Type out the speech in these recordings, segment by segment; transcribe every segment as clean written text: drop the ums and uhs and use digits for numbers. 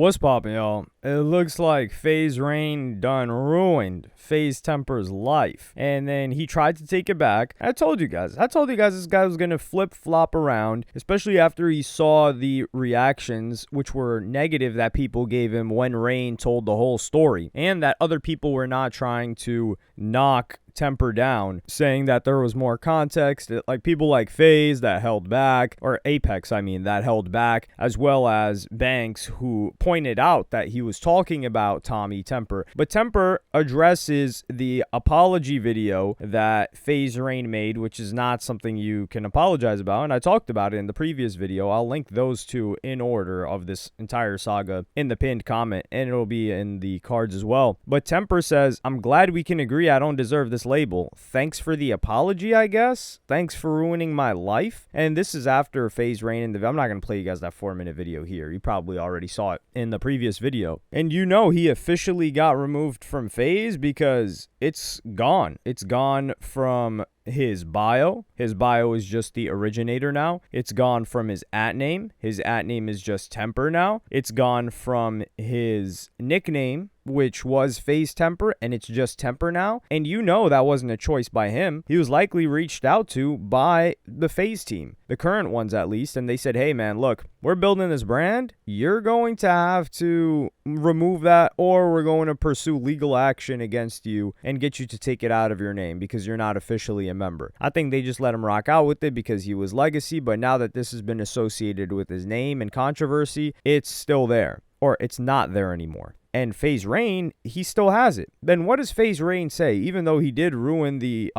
What's poppin', y'all? It looks like FaZe Rain done ruined FaZe Temper's life. And then he tried to take it back. I told you guys this guy was going to flip-flop around, especially after he saw the reactions, which were negative, that people gave him when Rain told the whole story. And that other people were not trying to knock Temper down, saying that there was more context, like people like FaZe that held back, or Apex, that held back, as well as Banks, who pointed out that he was talking about Tommy Temper. But Temper addresses the apology video that FaZe Rain made, which is not something you can apologize about, and I talked about it in the previous video. I'll link those two in order of this entire saga in the pinned comment, and it'll be in the cards as well. But Temper says, "I'm glad we can agree I don't deserve this label. Thanks for the apology, I guess. Thanks for ruining my life." And this is after FaZe Rain in the... I'm not going to play you guys that 4-minute video here. You probably already saw it in the previous video. And you know he officially got removed from FaZe because it's gone. It's gone from his bio. His bio is just the originator now. It's gone from his @name. His @name is just Temper now. It's gone from his nickname, which was FaZe Temper, and it's just Temper now. And you know that wasn't a choice by him. He was likely reached out to by the FaZe team, the current ones at least, and they said, "Hey man, look, we're building this brand. You're going to have to remove that, or we're going to pursue legal action against you and get you to take it out of your name because you're not officially a member." I think they just let him rock out with it because he was legacy, but now that this has been associated with his name and controversy, it's still there, or it's not there anymore. And FaZe Rain, he still has it. Then what does FaZe Rain say? Even though he did ruin the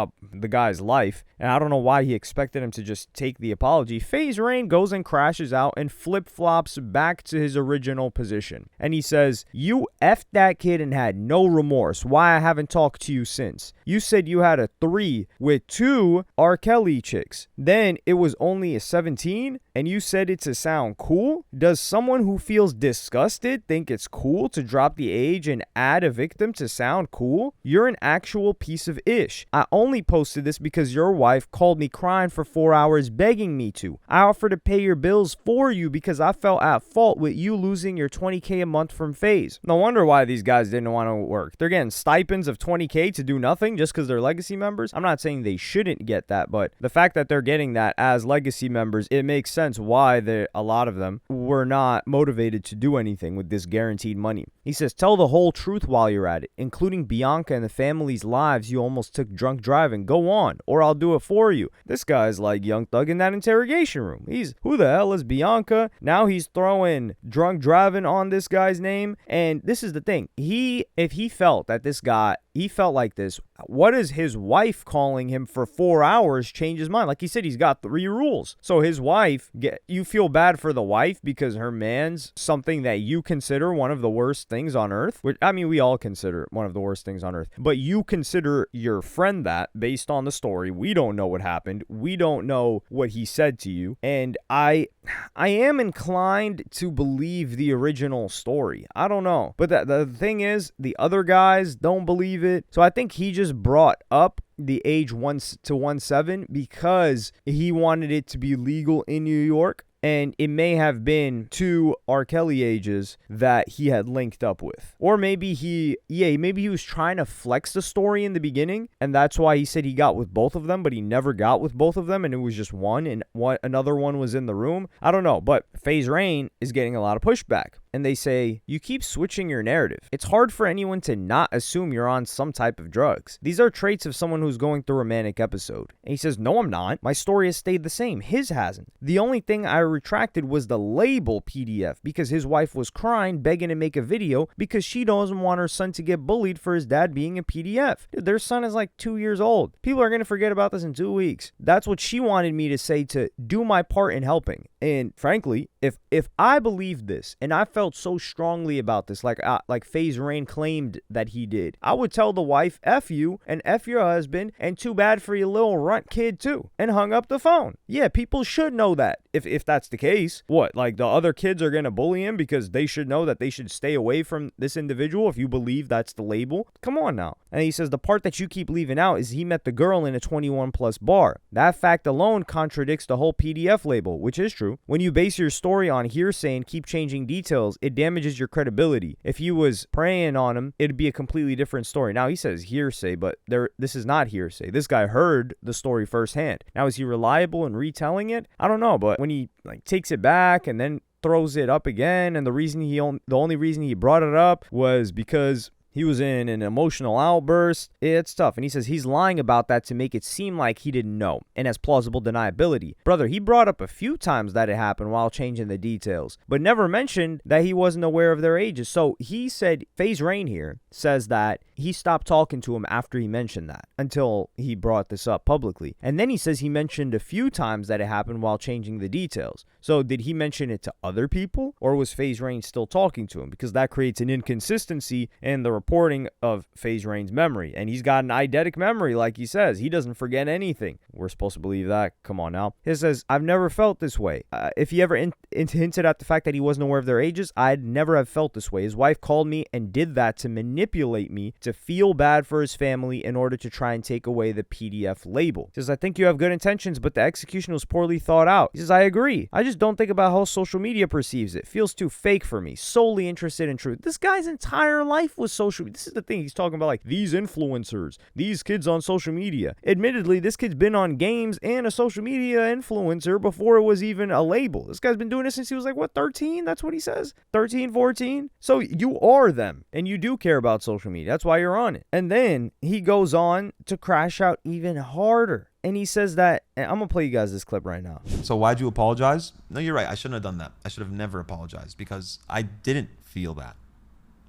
guy's life, and I don't know why he expected him to just take the apology, FaZe Rain goes and crashes out and flip-flops back to his original position. And he says, "You effed that kid and had no remorse. Why I haven't talked to you since. You said you had a 3 with 2 R. Kelly chicks. Then it was only a 17, and you said it to sound cool? Does someone who feels disgusted think it's cool to drop the age and add a victim to sound cool? You're an actual piece of ish. I only posted this because your wife called me crying for 4 hours begging me to. I offered to pay your bills for you because I felt at fault with you losing your $20K a month from FaZe." No wonder why these guys didn't want to work. They're getting stipends of $20K to do nothing just because they're legacy members. I'm not saying they shouldn't get that, but the fact that they're getting that as legacy members, it makes sense why a lot of them were not motivated to do anything with this guaranteed money. He says, "Tell the whole truth while you're at it, including Bianca and the family's lives you almost took drunk driving. Go on, or I'll do it for you." This guy's like Young Thug in that interrogation room. Who the hell is Bianca? Now he's throwing drunk driving on this guy's name. And this is the thing. If he felt that this guy, he felt like this, what is his wife calling him for 4 hours change his mind? Like he said, he's got 3 rules. So his wife, you feel bad for the wife because her man's something that you consider one of the worst things on earth. Which, we all consider one of the worst things on earth. But you consider your friend that based on the story. We don't know what happened. We don't know what he said to you. And I am inclined to believe the original story. I don't know. But the thing is, the other guys don't believe it. So I think he just brought up the age 1 to 17 because he wanted it to be legal in New York. And it may have been 2 R. Kelly ages that he had linked up with. Or maybe he was trying to flex the story in the beginning, and that's why he said he got with both of them, but he never got with both of them, and it was just one, and another one was in the room. I don't know, but FaZe Rain is getting a lot of pushback. And they say, "You keep switching your narrative. It's hard for anyone to not assume you're on some type of drugs. These are traits of someone who's going through a manic episode." And he says, "No, I'm not. My story has stayed the same. His hasn't. The only thing I retracted was the label PDF because his wife was crying, begging to make a video because she doesn't want her son to get bullied for his dad being a PDF. Dude, their son is like 2 years old. People are going to forget about this in 2 weeks. That's what she wanted me to say to do my part in helping." And frankly, if I believed this and I felt so strongly about this, like FaZe Rain claimed that he did, I would tell the wife, "F you and F your husband, and too bad for your little runt kid too," and hung up the phone. Yeah, people should know that. if that's the case, what, like the other kids are going to bully him because they should know that they should stay away from this individual if you believe that's the label? Come on now. And he says the part that you keep leaving out is he met the girl in a 21 plus bar. That fact alone contradicts the whole PDF label, which is true. When you base your story on hearsay and keep changing details, it damages your credibility. If you was preying on him, it'd be a completely different story. Now he says hearsay, but this is not hearsay. This guy heard the story firsthand. Now, is he reliable in retelling it? I don't know, but when he like takes it back and then throws it up again, and the only reason he brought it up was because he was in an emotional outburst. It's tough. And he says he's lying about that to make it seem like he didn't know and has plausible deniability. Brother, he brought up a few times that it happened while changing the details, but never mentioned that he wasn't aware of their ages. So he said, FaZe Rain here says that he stopped talking to him after he mentioned that until he brought this up publicly. And then he says he mentioned a few times that it happened while changing the details. So did he mention it to other people, or was FaZe Rain still talking to him? Because that creates an inconsistency in the reporting of FaZe Rain's memory. And he's got an eidetic memory, like he says. He doesn't forget anything. We're supposed to believe that. Come on now. He says, I've never felt this way. If he ever hinted at the fact that he wasn't aware of their ages, I'd never have felt this way. His wife called me and did that to manipulate me to feel bad for his family in order to try and take away the PDF label. He says, I think you have good intentions, but the execution was poorly thought out. He says, I agree. I just don't think about how social media perceives it. Feels too fake for me. Solely interested in truth. This guy's entire life was social media. This is the thing. He's talking about like these influencers, these kids on social media. Admittedly, this kid's been on games and a social media influencer before it was even a label. This guy's been doing this since he was like, what, 13? That's what he says? 13, 14? So you are them, and you do care about social media. That's why you're on it. And then he goes on to crash out even harder. And he says that, and I'm going to play you guys this clip right now. So why'd you apologize? No, you're right. I shouldn't have done that. I should have never apologized because I didn't feel that.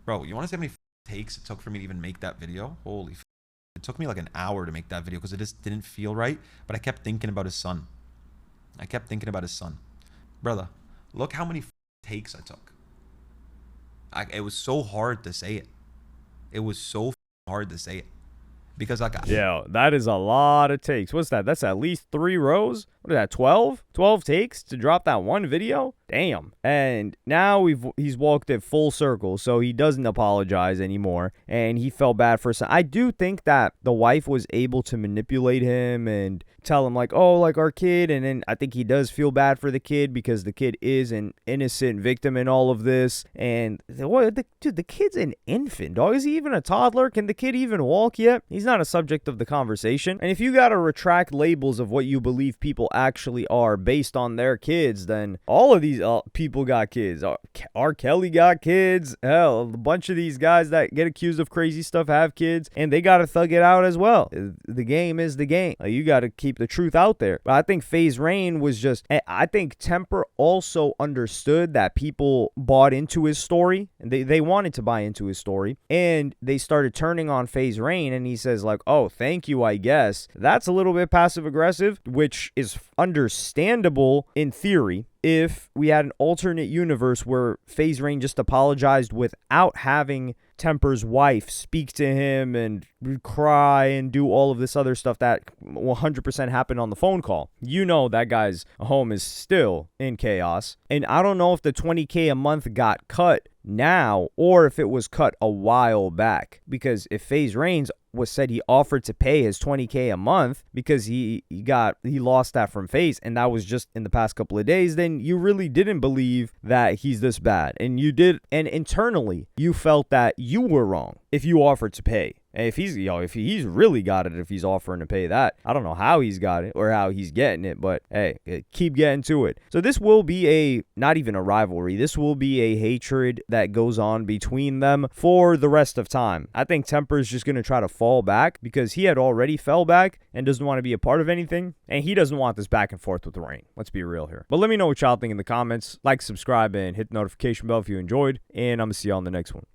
Bro, you want to see how many takes it took for me to even make that video? Holy f. It took me like an hour to make that video because it just didn't feel right. But I kept thinking about his son. Brother, look how many takes I took. It was so hard to say it. It was so hard to say it. Because yeah, that is a lot of takes. What's that? That's at least 3 rows. What is that? 12 takes to drop that one video. Damn. And now he's walked it full circle, so he doesn't apologize anymore, and he felt bad for son. I do think that the wife was able to manipulate him and tell him like, oh, like our kid, and then I think he does feel bad for the kid because the kid is an innocent victim in all of this. And dude, the kid's an infant, dog. Is he even a toddler? Can the kid even walk yet? He's not a subject of the conversation. And if you got to retract labels of what you believe people actually are based on their kids, then all of these people got kids. R. Kelly got kids. Hell, a bunch of these guys that get accused of crazy stuff have kids, and they got to thug it out as well. The game is the game. You got to keep the truth out there. But I think FaZe Rain was just, I think Temper also understood that people bought into his story, and they wanted to buy into his story, and they started turning on FaZe Rain, and he says like, oh, thank you, I guess. That's a little bit passive aggressive, which is understandable in theory. If we had an alternate universe where FaZe Rain just apologized without having Temper's wife speak to him and cry and do all of this other stuff that 100% happened on the phone call, you know that guy's home is still in chaos. And I don't know if the $20K a month got cut now or if it was cut a while back, because if FaZe Rain's was said he offered to pay his $20K a month because he lost that from FaZe, and that was just in the past couple of days, then you really didn't believe that he's this bad, and you did, and internally you felt that you were wrong if you offered to pay. And if he's really got it, if he's offering to pay that, I don't know how he's got it or how he's getting it, but hey, keep getting to it. So this will be not even a rivalry. This will be a hatred that goes on between them for the rest of time. I think Temper's just going to try to fall back because he had already fell back and doesn't want to be a part of anything. And he doesn't want this back and forth with Rain. Let's be real here. But let me know what y'all think in the comments. Like, subscribe, and hit the notification bell if you enjoyed. And I'm going to see y'all in the next one.